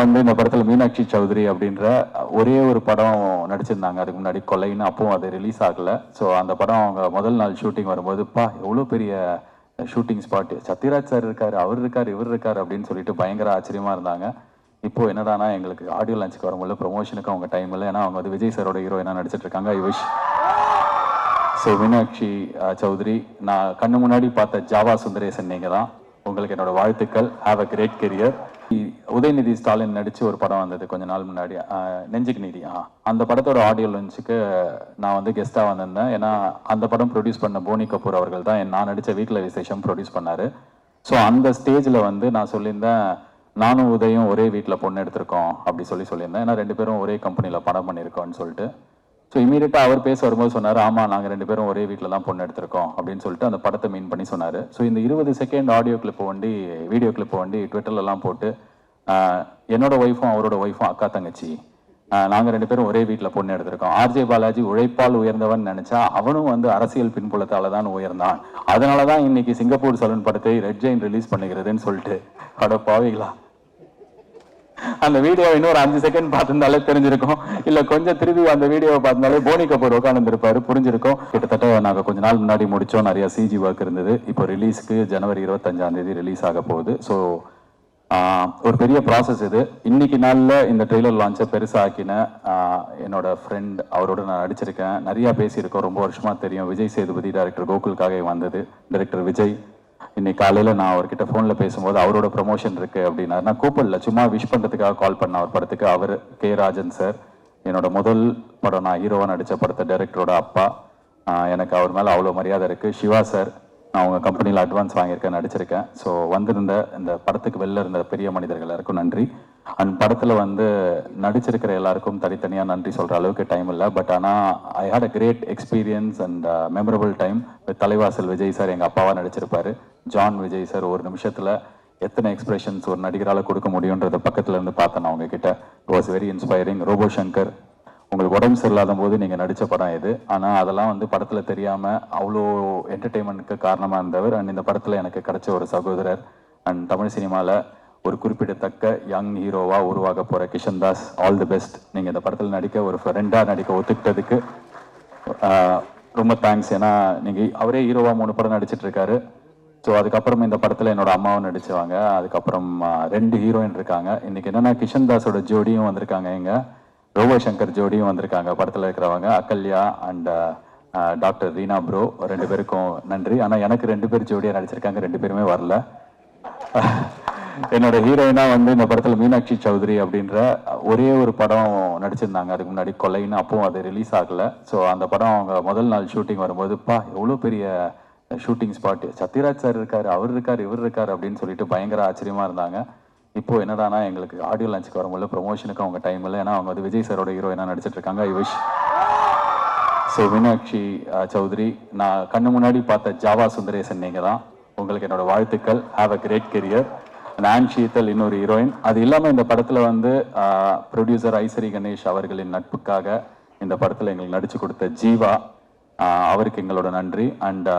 வந்து இந்த படத்துல மீனாட்சி சௌத்ரி அப்படின்ற ஒரே ஒரு படம் நடிச்சிருந்தாங்க அதுக்கு முன்னாடி கொலைன்னு, அப்பவும் அது ரிலீஸ் ஆகல. ஸோ அந்த படம் அவங்க முதல் நாள் ஷூட்டிங் வரும்போது எவ்வளோ பெரிய ஷூட்டிங் ஸ்பாட், சத்யராஜ் சார் இருக்காரு, அவர் இருக்காரு, இவர் இருக்காரு அப்படின்னு சொல்லிட்டு பயங்கர ஆச்சரியமா இருந்தாங்க. இப்போ என்னடானா எங்களுக்கு ஆடியோ லான்ச்சுக்கு வரும்போது ப்ரொமோஷனுக்கு அவங்க டைம் இல்லை, ஏன்னா அவங்க வந்து விஜய் சாரோட ஹீரோயினா நடிச்சிட்டு இருக்காங்க. I wish so Meenakshi Chaudhary, நான் கண்ணு முன்னாடி பார்த்த ஜாவா சுந்தரேசன் நீங்க தான். உங்களுக்கு என்னோட வாழ்த்துக்கள். Have a great career. Udhayanidhi Stalin நடிச்சு ஒரு படம் வந்தது கொஞ்ச நாள் முன்னாடி, நெஞ்சுக்கு நீதி. அந்த படத்தோட ஆடியோ லான்ச்சுக்கு நான் வந்து கெஸ்டா வந்திருந்தேன். ஏன்னா அந்த படம் ப்ரொடியூஸ் பண்ண போனி கபூர் அவர்கள் தான் நான் நடிச்ச வீட்டில் விசேஷம் ப்ரொடியூஸ் பண்ணாரு. ஸோ அந்த ஸ்டேஜில் வந்து நான் சொல்லியிருந்தேன், நானும் உதயம் ஒரே வீட்டில் பொண்ணு எடுத்திருக்கோம் அப்படி சொல்லியிருந்தேன். ஏன்னா 2 பேரும் ஒரே கம்பெனியில் படம் பண்ணியிருக்கோம்னு சொல்லிட்டு. ஸோ இமீடியட்டாக அவர் பேச வரும்போது சொன்னார், ஆமாம் நாங்கள் 2 பேரும் ஒரே வீட்டில் தான் பொண்ணு எடுத்திருக்கோம் அப்படின்னு சொல்லிட்டு அந்த படத்தை மீன் பண்ணி சொன்னார். ஸோ இந்த 20 செகண்ட் ஆடியோ கிளிப் வண்டி, வீடியோ கிளிப் வண்டி ட்விட்டர்லலாம் போட்டு, என்னோட ஒய்ஃபும் அவரோட ஒய்ஃபும் அக்கா தங்கச்சி, நாங்கள் 2 பேரும் ஒரே வீட்டில் பொண்ணு எடுத்திருக்கோம். ஆர்ஜே பாலாஜி உழைப்பால் உயர்ந்தவன் நினைச்சா அவனும் வந்து அரசியல் பின்புலத்தால தான் உயர்ந்தான், அதனால தான் இன்னைக்கு சிங்கப்பூர் சலூன் படத்தை ரெட் ஜெயின் ரிலீஸ் பண்ணுகிறதுன்னு சொல்லிட்டு. பாவிங்களா, அந்த வீடியோ இன்னொரு 5 செகண்ட் பார்த்திருந்தாலே தெரிஞ்சிருக்கும், இல்ல கொஞ்சம் திரும்பி அந்த வீடியோவை பார்த்திருந்தாலே போனி கபூர் உட்காந்துருப்பாரு, புரிஞ்சிருக்கும். கிட்டத்தட்ட நாங்கள் கொஞ்ச நாள் முன்னாடி முடிச்சோம், நிறைய சிஜி ஒர்க் இருந்தது. இப்போ ரிலீஸ்க்கு ஜனவரி 25ஆம் தேதி ரிலீஸ் ஆக போகுது. ஸோ ஒரு பெரிய ப்ராசஸ் இது. இன்னைக்கு நாளில் இந்த ட்ரெய்லர் லான்ச்சை பெருசாக்கின என்னோட ஃப்ரெண்ட், அவரோட நான் நடிச்சிருக்கேன், நிறையா பேசியிருக்கோம், ரொம்ப வருஷமா தெரியும். விஜய் சேதுபதி டைரக்டர் கோகுலுக்காக வந்தது டைரக்டர் விஜய். இன்னைக்கு காலையில் நான் அவர்கிட்ட ஃபோனில் பேசும்போது அவரோட ப்ரொமோஷன் இருக்கு அப்படின்னா, நான் கூப்பிடல, சும்மா விஷ் பண்ணுறதுக்காக கால் பண்ண அவர் படத்துக்கு. அவர் கே ராஜன் சார், என்னோட முதல் படம் நான் ஹீரோவாக நடித்த படத்தை டைரக்டரோட அப்பா. எனக்கு அவர் மேலே அவ்வளோ மரியாதை இருக்குது. சிவா சார், நான் அவங்க கம்பெனியில் அட்வான்ஸ் வாங்கியிருக்கேன், நடிச்சிருக்கேன். ஸோ வந்திருந்த இந்த படத்துக்கு வெளில இருந்த பெரிய மனிதர்கள் எல்லாருக்கும் நன்றி. அண்ட் படத்தில் வந்து நடிச்சிருக்கிற எல்லாருக்கும் தனித்தனியாக நன்றி சொல்கிற அளவுக்கு டைம் இல்லை. பட் ஆனால் I had a great experience and memorable time with Thalaivasal Vijay sir, எங்கள் அப்பாவாக நடிச்சிருப்பாரு. ஜான் விஜய் சார் ஒரு நிமிஷத்தில் எத்தனை எக்ஸ்பிரஷன்ஸ் ஒரு நடிகரால் கொடுக்க முடியுன்றத பக்கத்தில் இருந்து பார்த்தேன் நான் அவங்ககிட்ட. It was very inspiring. Robo Shankar, உங்களுக்கு உடம்பு சரியில்லாத போது நீங்கள் நடித்த படம் இது, ஆனால் அதெல்லாம் வந்து படத்தில் தெரியாமல் அவ்வளோ என்டர்டெயின்மெண்ட்டுக்கு காரணமாக இருந்தவர். அண்ட் இந்த படத்தில் எனக்கு கிடைச்ச ஒரு சகோதரர். அண்ட் தமிழ் சினிமாவில் ஒரு குறிப்பிடத்தக்க யங் ஹீரோவாக உருவாக போகிற Kishan Das, all the best. நீங்கள் இந்த படத்தில் நடிக்க, ஒரு ஃப்ரெண்டாக நடிக்க ஒத்துக்கிட்டதுக்கு ரொம்ப தேங்க்ஸ். ஏன்னா நீங்கள் அவரே ஹீரோவாக 3 படம் நடிச்சிட்ருக்காரு. ஸோ அதுக்கப்புறம் இந்த படத்தில் என்னோட அம்மாவும் நடிச்சுவாங்க. அதுக்கப்புறம் 2 ஹீரோயின் இருக்காங்க. இன்றைக்கி என்னென்னா கிஷன் தாஸோட ஜோடியும் வந்திருக்காங்க, எங்கள் ரோபோ சங்கர் ஜோடியும் வந்திருக்காங்க படத்தில் இருக்கிறவங்க, Akalya and doctor Reena bro. 2 பேருக்கும் நன்றி. ஆனால் எனக்கு 2 பேர் ஜோடியாக நடிச்சிருக்காங்க, 2 பேருமே வரல. என்னோட ஹீரோயினா வந்து இந்த படத்தில் மீனாட்சி சௌத்ரி அப்படின்ற ஒரே ஒரு படம் நடிச்சிருந்தாங்க அதுக்கு முன்னாடி, கொலைன்னு, அப்பவும் அது ரிலீஸ் ஆகல. ஸோ அந்த படம் அவங்க முதல் நாள் ஷூட்டிங் வரும்போது எவ்வளோ பெரிய ஷூட்டிங் ஸ்பாட், சத்யராஜ் சார் இருக்காரு, அவர் இருக்காரு, இவர் இருக்காரு அப்படின்னு சொல்லிட்டு பயங்கர ஆச்சரியமா இருந்தாங்க. இப்போ என்னடானா எங்களுக்கு ஆடியோ லான்ச்சுக்கு வரும்போது ப்ரொமோஷனுக்கு அவங்க டைம் இல்லை, ஏன்னா அவங்க வந்து விஜய் சாரோட ஹீரோயினா நடிச்சிட்டு இருக்காங்க. I wish so Meenakshi Chaudhary, நான் கண்ணு முன்னாடி பார்த்த ஜாவா சுந்தரேசன் நீங்க தான். உங்களுக்கு என்னோட வாழ்த்துக்கள். Have a great career. நான் ஷீத்தல் இன்னொரு ஹீரோயின். அது இல்லாமல் இந்த படத்தில் வந்து ப்ரொடியூசர் ஐசரி கணேஷ் அவர்களின் நட்புக்காக இந்த படத்தில் எங்களுக்கு நடிச்சு கொடுத்த ஜீவா, அவருக்கு எங்களோட நன்றி. அண்ட்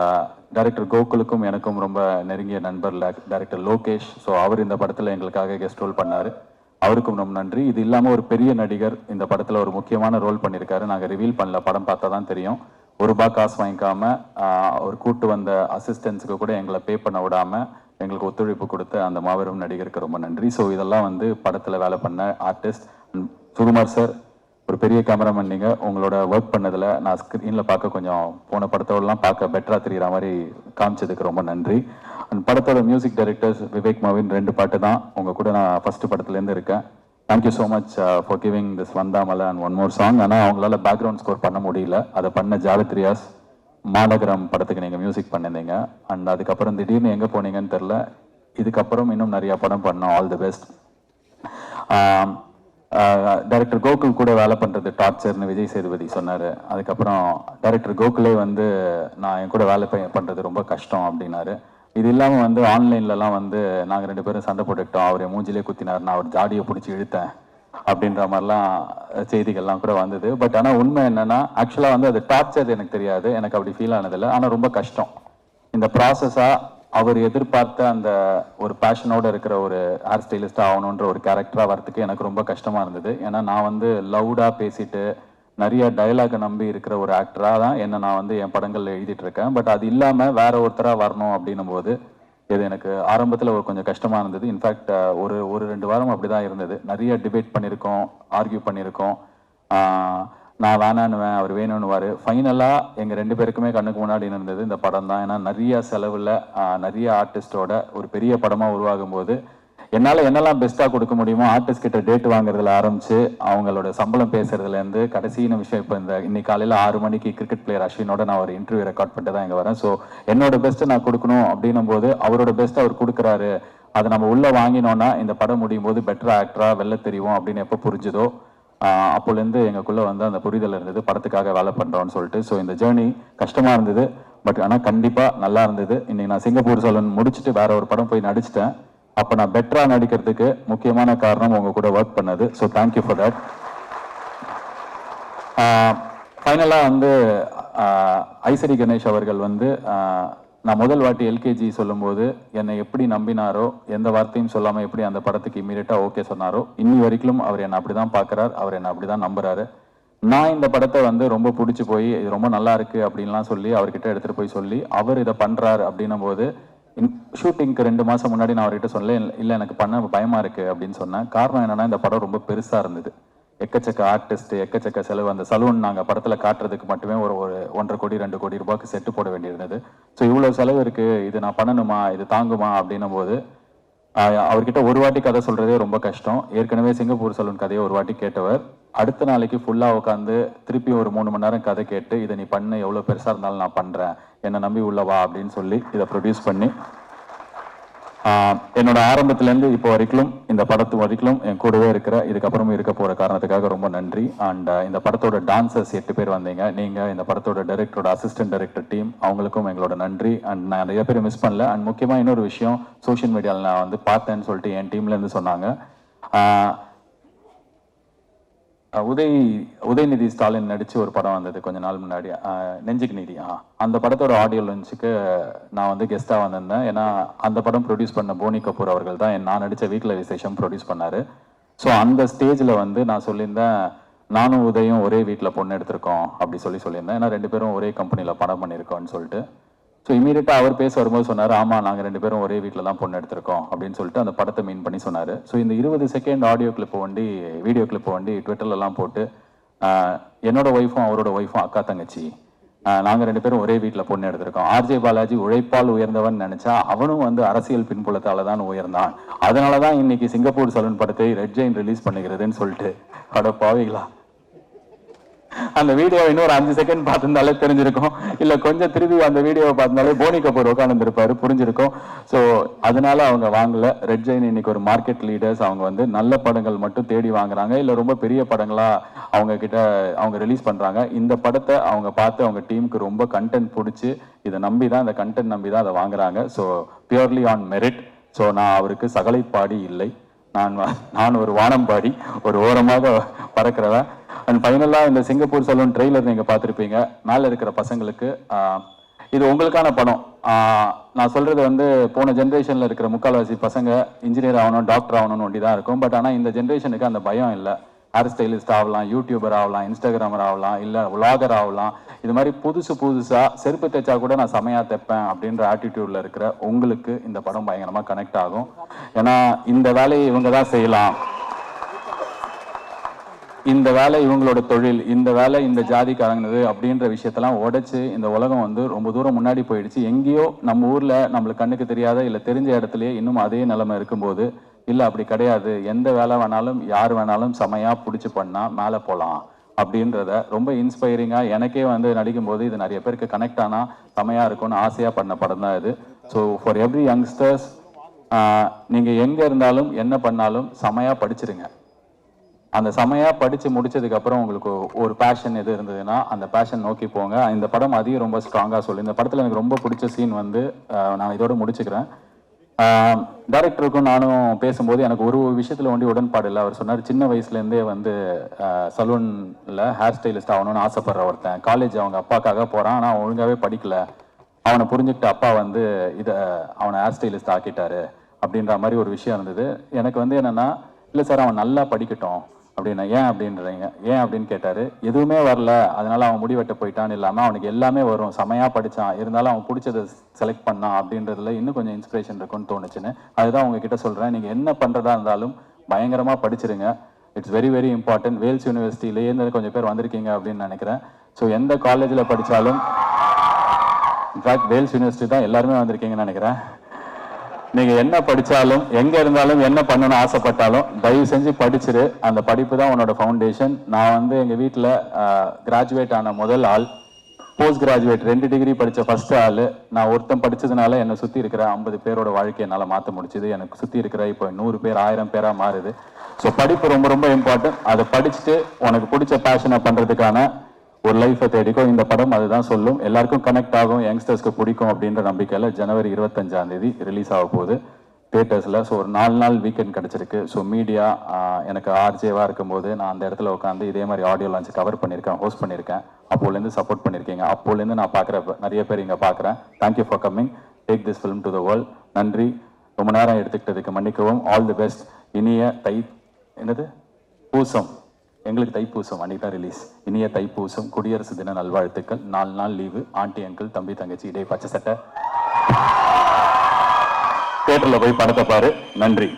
டைரக்டர் கோகுலுக்கும் எனக்கும் ரொம்ப நெருங்கிய நண்பர் டைரக்டர் லோகேஷ். ஸோ அவர் இந்த படத்தில் எங்களுக்காக கெஸ்ட் ரோல் பண்ணார், அவருக்கும் ரொம்ப நன்றி. இது இல்லாமல் ஒரு பெரிய நடிகர் இந்த படத்தில் ஒரு முக்கியமான ரோல் பண்ணியிருக்காரு. நாங்கள் ரிவீல் பண்ணல, படம் பார்த்தா தான் தெரியும். ₹1 காசு வாங்கிக்காம அவர் கூட்டு வந்த அசிஸ்டன்ஸுக்கு கூட எங்களை பே பண்ண விடாமல் எங்களுக்கு ஒத்துழைப்பு கொடுத்த அந்த மாபெரும் நடிகருக்கு ரொம்ப நன்றி. ஸோ இதெல்லாம் வந்து படத்தில் வேலை பண்ண ஆர்டிஸ்ட். சுகுமார் சார், ஒரு பெரிய கேமராமேன் நீங்கள், உங்களோட ஒர்க் பண்ணதில் நான் ஸ்க்ரீனில் பார்க்க கொஞ்சம் போன படத்தோடலாம் பார்க்க பெட்டராக தெரிகிற மாதிரி காமிச்சதுக்கு ரொம்ப நன்றி. அண்ட் படத்தோட மியூசிக் டைரக்டர்ஸ் விவேக் மாவின் 2 பாட்டு தான் உங்கள் கூட நான் ஃபஸ்ட்டு படத்துலேருந்து இருக்கேன். Thank you so much for giving this வந்தாமலை அண்ட் ஒன் மோர் சாங். ஆனால் அவங்களால பேக்ரவுண்ட் ஸ்கோர் பண்ண முடியல, அதை பண்ண ஜாலத்ரியாஸ் மாநகரம் படத்துக்கு நீங்கள் மியூசிக் பண்ணியிருந்தீங்க. அண்ட் அதுக்கப்புறம் திடீர்னு எங்கே போனீங்கன்னு தெரில. இதுக்கப்புறம் இன்னும் நிறையா படம் பண்ணோம். All the best. Director Gokul கூட வேலை பண்ணுறது டார்ச்சர்னு விஜய் சேதுபதி சொன்னார். அதுக்கப்புறம் டைரக்டர் கோகுலே வந்து நான் என் கூட வேலை பண்ணுறது ரொம்ப கஷ்டம் அப்படின்னாரு. இது இல்லாமல் வந்து ஆன்லைன்லலாம் வந்து நாங்கள் 2 பேரும் சண்டை போட்டுக்கிட்டோம், அவர் என் மூஞ்சிலே குத்தினார், நான் அவர் ஜாடியை பிடிச்சி இழுத்தேன் அப்படின்ற மாதிரிலாம் செய்திகள்லாம் கூட வந்தது. பட் ஆனால் உண்மை என்னன்னா, ஆக்சுவலாக வந்து அது டார்ச்சர் எனக்கு தெரியாது, எனக்கு அப்படி ஃபீல் ஆனதில்லை. ஆனால் ரொம்ப கஷ்டம். இந்த ப்ராசஸாக அவர் எதிர்பார்த்த அந்த ஒரு பேஷனோட இருக்கிற ஒரு ஹேர் ஸ்டைலிஸ்ட் ஆகணுன்ற ஒரு கேரக்டராக வரதுக்கு எனக்கு ரொம்ப கஷ்டமாக இருந்தது. ஏன்னா நான் வந்து லவுடாக பேசிட்டு நிறைய டயலாகை நம்பி இருக்கிற ஒரு ஆக்டராக தான் என்ன நான் வந்து என் படங்களில் எழுதிட்டு இருக்கேன். பட் அது இல்லாமல் வேற ஒருத்தராக வரணும் அப்படின்னும் போது இது எனக்கு ஆரம்பத்தில் ஒரு கொஞ்சம் கஷ்டமாக இருந்தது. இன்ஃபேக்ட் ஒரு 2 வாரம் அப்படி தான் இருந்தது. நிறைய டிபேட் பண்ணியிருக்கோம், ஆர்கியூ பண்ணியிருக்கோம். நான் வேணான்னுவேன், அவர் வேணும்னுவார். ஃபைனலாக எங்கள் 2 பேருக்குமே கண்ணுக்கு முன்னாடி இருந்தது இந்த படம் தான். ஏன்னா நிறைய செலவில் நிறைய ஆர்டிஸ்டோட ஒரு பெரிய படமாக உருவாகும் போது என்னால் என்னெல்லாம் பெஸ்ட்டாக கொடுக்க முடியுமோ ஆர்டிஸ்ட் கிட்ட டேட் வாங்குறதுல ஆரம்பிச்சு அவங்களோட சம்பளம் பேசுறதுலேருந்து கடைசி விஷயம் இப்போ இன்னைக்கு காலையில் 6 மணிக்கு கிரிக்கெட் பிளேயர் அஸ்வினோட நான் ஒரு இன்டர்வியூ ரெக்கார்ட் பண்ணிட்டு தான் இங்கே வரேன். ஸோ என்னோட பெஸ்ட்டை நான் கொடுக்கணும் அப்படின்னும் போது அவரோட பெஸ்ட்டை அவர் கொடுக்குறாரு. அதை நம்ம உள்ளே வாங்கினோன்னா இந்த படம் முடியும் போது பெட்டர் ஆக்டராக வெளில தெரியும் அப்படின்னு எப்போ புரிஞ்சுதோ அப்போலேருந்து எங்களுக்குள்ளே வந்து அந்த புரிதல் இருந்தது, படத்துக்காக வேலை பண்ணுறோன்னு சொல்லிட்டு. ஸோ இந்த ஜேர்னி கஷ்டமாக இருந்தது, பட் ஆனால் கண்டிப்பாக நல்லா இருந்தது. இன்னைக்கு நான் சிங்கப்பூர் சலூன் முடிச்சுட்டு வேற ஒரு படம் போய் நடிச்சிட்டேன். அப்போ நான் பெட்டராக நடிக்கிறதுக்கு முக்கியமான காரணம் உங்கள் கூட ஒர்க் பண்ணது. So thank you for that. ஃபைனலாக வந்து ஐசரி கணேஷ் அவர்கள் வந்து நான் முதல் வாட்டி எல்கேஜி சொல்லும்போது என்னை எப்படி நம்பினாரோ, எந்த வார்த்தையும் சொல்லாமல் எப்படி அந்த படத்துக்கு இமீடியட்டாக ஓகே சொன்னாரோ, இன்னி வரைக்கும் அவர் என்னை அப்படி தான் பார்க்குறாரு, அவர் என்னை அப்படி தான் நம்புறாரு. நான் இந்த படத்தை வந்து ரொம்ப பிடிச்சி போய் இது ரொம்ப நல்லா இருக்கு அப்படின்லாம் சொல்லி அவர்கிட்ட எடுத்துகிட்டு போய் சொல்லி அவர் இதை பண்ணுறாரு அப்படின்னும் போது ஷூட்டிங்க்கு 2 மாதம் முன்னாடி நான் அவர்கிட்ட சொல்ல இல்லை எனக்கு பண்ண பயமாக இருக்குது அப்படின்னு சொன்னேன். காரணம் என்னென்னா இந்த படம் ரொம்ப பெருசாக இருந்தது, எக்கச்சக்க ஆர்டிஸ்ட், எக்கச்சக்க செலவு. அந்த சலூன் நாங்கள் படத்தில் காட்டுறதுக்கு மட்டுமே ஒரு 1.5 கோடி 2 கோடி ரூபாய்க்கு செட்டு போட வேண்டியிருந்தது. ஸோ இவ்வளோ செலவு இருக்குது, இது நான் பண்ணணுமா, இது தாங்குமா அப்படின்னும் போது அவர்கிட்ட ஒரு வாட்டி கதை சொல்கிறதே ரொம்ப கஷ்டம். ஏற்கனவே சிங்கப்பூர் சலூன் கதையை ஒரு வாட்டி கேட்டவர் அடுத்த நாளைக்கு ஃபுல்லாக உட்காந்து திருப்பி ஒரு 3 மணி நேரம் கதை கேட்டு இதை நீ பண்ண, எவ்வளோ பெருசாக இருந்தாலும் நான் பண்ணுறேன், என்னை நம்பி உள்ளவா அப்படின்னு சொல்லி இதை ப்ரொடியூஸ் பண்ணி என்னோட ஆரம்பத்துலேருந்து இப்போ வரைக்கும் இந்த படத்து வரைக்கும் என் கூடவே இருக்கிற, இதுக்கப்புறமும் இருக்க போகிற காரணத்துக்காக ரொம்ப நன்றி. அண்ட் இந்த படத்தோட டான்சர்ஸ் 8 பேர் வந்தீங்க. நீங்கள் இந்த படத்தோட டைரக்டரோட அசிஸ்டன்ட் டைரக்டர் டீம், அவங்களுக்கும் எங்களோட நன்றி. அண்ட் நான் நிறைய பேர் மிஸ் பண்ணல. அண்ட் முக்கியமாக இன்னொரு விஷயம், சோஷியல் மீடியாவில் நான் வந்து பார்த்தேன்னு சொல்லிட்டு என் டீம்லேருந்து சொன்னாங்க. உதயநிதி ஸ்டாலின் நடிச்சு ஒரு படம் வந்தது கொஞ்ச நாள் முன்னாடி, நெஞ்சுக்கு நீதி. அந்த படத்தோட ஆடியோ லான்ச்சுக்கு நான் வந்து கெஸ்ட்டாக வந்திருந்தேன். ஏன்னா அந்த படம் ப்ரொடியூஸ் பண்ண போனி கபூர் அவர்கள் தான் நான் நடித்த வீட்டில் விசேஷம் ப்ரொடியூஸ் பண்ணார். ஸோ அந்த ஸ்டேஜில் வந்து நான் சொல்லியிருந்தேன், நானும் உதயம் ஒரே வீட்டில் பொண்ணு எடுத்திருக்கோம் அப்படி சொல்லியிருந்தேன். ஏன்னா 2 பேரும் ஒரே கம்பெனியில் படம் பண்ணியிருக்கோம்னு சொல்லிட்டு. ஸோ இமீடியட்டாக அவர் பேச வரும்போது சொன்னார், ஆமாம் நாங்கள் 2 பேரும் ஒரே வீட்டில் தான் பொண்ணு எடுத்திருக்கோம் அப்படின்னு சொல்லிட்டு அந்த படத்தை மீன் பண்ணி சொன்னார். ஸோ இந்த 20 செகண்ட் ஆடியோ கிளிப்பை வண்டி, வீடியோ கிளிப்பை வண்டி ட்விட்டர்லலாம் போட்டு என்னோட ஒய்ஃபும் அவரோட ஒய்ஃபும் அக்கா தங்கச்சி, நாங்கள் 2 பேரும் ஒரே வீட்டில் பொண்ணு எடுத்திருக்கோம். ஆர்ஜே பாலாஜி உழைப்பால் உயர்ந்தவன் நினைச்சா அவனும் வந்து அரசியல் பின்புலத்தால தான் உயர்ந்தான், அதனால தான் இன்னைக்கு சிங்கப்பூர் சலூன் படத்தை ரெட் ஜெயின் ரிலீஸ் பண்ணுகிறதுன்னு சொல்லிட்டு. அட பாவிகளா, அந்த வீடியோ இன்னொரு 5 செகண்ட் பார்த்திருந்தாலே தெரிஞ்சிருக்கும், இல்லை கொஞ்சம் திருப்பி அந்த வீடியோவை பார்த்திருந்தாலே போனி கபூர் உட்காந்துருப்பாரு, புரிஞ்சிருக்கும். ஸோ அதனால அவங்க வாங்கல. ரெட் ஜெயின் இன்னைக்கு ஒரு மார்க்கெட் லீடர்ஸ். அவங்க வந்து நல்ல படங்கள் மட்டும் தேடி வாங்குறாங்க, இல்லை ரொம்ப பெரிய படங்களா அவங்க கிட்ட அவங்க ரிலீஸ் பண்றாங்க. இந்த படத்தை அவங்க பார்த்து அவங்க டீமுக்கு ரொம்ப கண்டென்ட் பிடிச்சி இதை நம்பி தான், இந்த கண்டென்ட் நம்பி தான் அதை வாங்குறாங்க. So purely on merit. So நான் அவருக்கு சகலைப்பாடி இல்லை, நான் ஒரு வானம்பாடி, ஒரு ஓரமாக பறக்கிறவன். அண்ட் ஃபைனலாக இந்த சிங்கப்பூர் சலூன் ட்ரெய்லர் நீங்கள் பார்த்துருப்பீங்க. மேலே இருக்கிற பசங்களுக்கு இது உங்களுக்கான படம். நான் சொல்கிறது வந்து போன ஜென்ரேஷனில் இருக்கிற முக்கால்வாசி பசங்க இன்ஜினியர் ஆகணும், டாக்டர் ஆகணும்னு ஒண்டி தான் இருக்கும். பட் ஆனால் இந்த ஜென்ரேஷனுக்கு அந்த பயம் இல்லை. ஹேர் ஸ்டைலிஸ்ட் ஆகலாம், யூடியூபர் ஆகலாம், இன்ஸ்டாகிராமர் ஆகலாம், இல்லை விளாகர் ஆகலாம். இது மாதிரி புதுசாக செருப்பு தைச்சா கூட நான் செமையாக தைப்பேன் அப்படின்ற ஆட்டிடியூடில் இருக்கிற உங்களுக்கு இந்த படம் பயங்கரமாக கனெக்ட் ஆகும். ஏன்னா இந்த வேலையை இவங்க தான் செய்யலாம், இந்த வேலை இவங்களோட தொழில், இந்த வேலை இந்த ஜாதிக்காரங்கிறது அப்படின்ற விஷயத்தெல்லாம் உடைச்சு இந்த உலகம் வந்து ரொம்ப தூரம் முன்னாடி போயிடுச்சு. எங்கேயோ நம்ம ஊரில் நம்மளுக்கு கண்ணுக்கு தெரியாத இல்லை தெரிஞ்ச இடத்துலையே இன்னும் அதே நிலைமை இருக்கும்போது, இல்லை அப்படி கிடையாது, எந்த வேலை வேணாலும் யார் வேணாலும் செமையாக பிடிச்சி பண்ணால் மேலே போகலாம் அப்படின்றத ரொம்ப இன்ஸ்பைரிங்காக எனக்கே வந்து நடிக்கும்போது இது நிறைய பேருக்கு கனெக்ட் ஆனால் செமையாக இருக்கும்னு ஆசையாக பண்ண படம் தான் இது. ஸோ ஃபார் எவ்ரி யங்ஸ்டர்ஸ், நீங்கள் எங்கே இருந்தாலும் என்ன பண்ணாலும் செமையாக படிச்சிருங்க. அந்த செமையாக படித்து முடிச்சதுக்கப்புறம் உங்களுக்கு ஒரு பேஷன் எது இருந்ததுன்னா அந்த பேஷன் நோக்கி போங்க. இந்த படம் அதையும் ரொம்ப ஸ்ட்ராங்காக சொல்லி, இந்த படத்தில் எனக்கு ரொம்ப பிடிச்ச சீன் வந்து நான் இதோட முடிச்சுக்கிறேன். டைரக்டருக்கும் நானும் பேசும்போது எனக்கு ஒரு விஷயத்தில் ஒண்டி உடன்பாடு இல்லை. அவர் சொன்னார், சின்ன வயசுலேருந்தே வந்து சலூனில் ஹேர் ஸ்டைலிஸ்ட் ஆகணும்னு ஆசைப்படுற ஒருத்தன், காலேஜ் அவங்க அப்பாக்காக போகிறான், ஆனால் ஒழுங்காகவே படிக்கல, அவனை புரிஞ்சுக்கிட்டு அப்பா வந்து இதை அவனை ஹேர் ஸ்டைலிஸ்ட் ஆக்கிட்டாரு அப்படின்ற மாதிரி ஒரு விஷயம் இருந்தது. எனக்கு வந்து என்னன்னா, இல்லை சார் அவன் நல்லா படிக்கட்டும் அப்படின்னா. ஏன் அப்படின்றீங்க, ஏன் அப்படின்னு கேட்டார். எதுவுமே வரல அதனால அவன் முடிவெட்ட போயிட்டான்னு இல்லாமல் அவனுக்கு எல்லாமே வரும், செமையாக படித்தான், இருந்தாலும் அவன் பிடிச்சதை செலக்ட் பண்ணான் அப்படின்றதுல இன்னும் கொஞ்சம் இன்ஸ்பிரேஷன் இருக்குன்னு தோணுச்சுன்னு அதுதான் உங்ககிட்ட சொல்கிறேன். நீங்கள் என்ன பண்ணுறதா இருந்தாலும் பயங்கரமாக படிச்சிருங்க. It's very very important. Vels யூனிவர்சிட்டியிலேருந்து கொஞ்சம் பேர் வந்திருக்கீங்க அப்படின்னு நினைக்கிறேன். ஸோ எந்த காலேஜில் படித்தாலும், இன்ஃபேக்ட் வேல்ஸ் யூனிவர்சிட்டி தான் எல்லாருமே வந்திருக்கீங்கன்னு நினைக்கிறேன். நீங்கள் என்ன படித்தாலும், எங்கே இருந்தாலும், என்ன பண்ணணும்னு ஆசைப்பட்டாலும் தயவு செஞ்சு படிச்சிரு. அந்த படிப்பு தான் உன்னோட ஃபவுண்டேஷன். நான் வந்து எங்கள் வீட்டில் கிராஜுவேட் ஆன முதல் ஆள், போஸ்ட் கிராஜுவேட் 2 டிகிரி படித்த ஃபர்ஸ்ட் ஆள். நான் ஒருத்தன் படித்ததுனால என்னை சுற்றி இருக்கிற 50 பேரோட வாழ்க்கையை என்னால் மாற்ற முடிச்சுது. எனக்கு சுற்றி இருக்கிற இப்போ 100 பேர் 1000 பேராக மாறுது. ஸோ படிப்பு ரொம்ப ரொம்ப இம்பார்ட்டன்ட். அதை படிச்சுட்டு உனக்கு பிடிச்ச பேஷனை பண்ணுறதுக்கான ஒரு லைஃப்பை தேடிக்கோ. இந்த படம் அதுதான் சொல்லும். எல்லாருக்கும் கனெக்ட் ஆகும், யங்ஸ்டர்ஸ்க்கு பிடிக்கும் அப்படின்ற நம்பிக்கையில் ஜனவரி 25ஆம் தேதி ரிலீஸ் ஆக போகுது தியேட்டர்ஸில். ஸோ ஒரு 4 நாள் வீக்கெண்ட் கிடச்சிருக்கு. ஸோ மீடியா எனக்கு ஆர்ஜேவாக இருக்கும்போது நான் அந்த இடத்துல உட்காந்து இதே மாதிரி ஆடியோ லான்ச் கவர் பண்ணியிருக்கேன், ஹோஸ்ட் பண்ணியிருக்கேன். அப்போலேருந்து சப்போர்ட் பண்ணியிருக்கீங்க. அப்போலேருந்து நான் பார்க்குற நிறைய பேர் இங்கே பார்க்குறேன். Thank you for coming. Take this film to the world. நன்றி. ரொம்ப நேரம் எடுத்துக்கிட்டதுக்கு மன்னிக்கவும். All the best. இனிய பூசம், எங்களுக்கு தைப்பூசம் அன்னைக்கு தான் ரிலீஸ். இனிய தைப்பூசம், குடியரசு தின நல்வாழ்த்துக்கள். 4 நாள் லீவு. ஆண்டி அங்கிள், தம்பி தங்கச்சி, இடே பச்சை சட்டை. தியேட்டர்ல போய் படத்தை பாரு. நன்றி.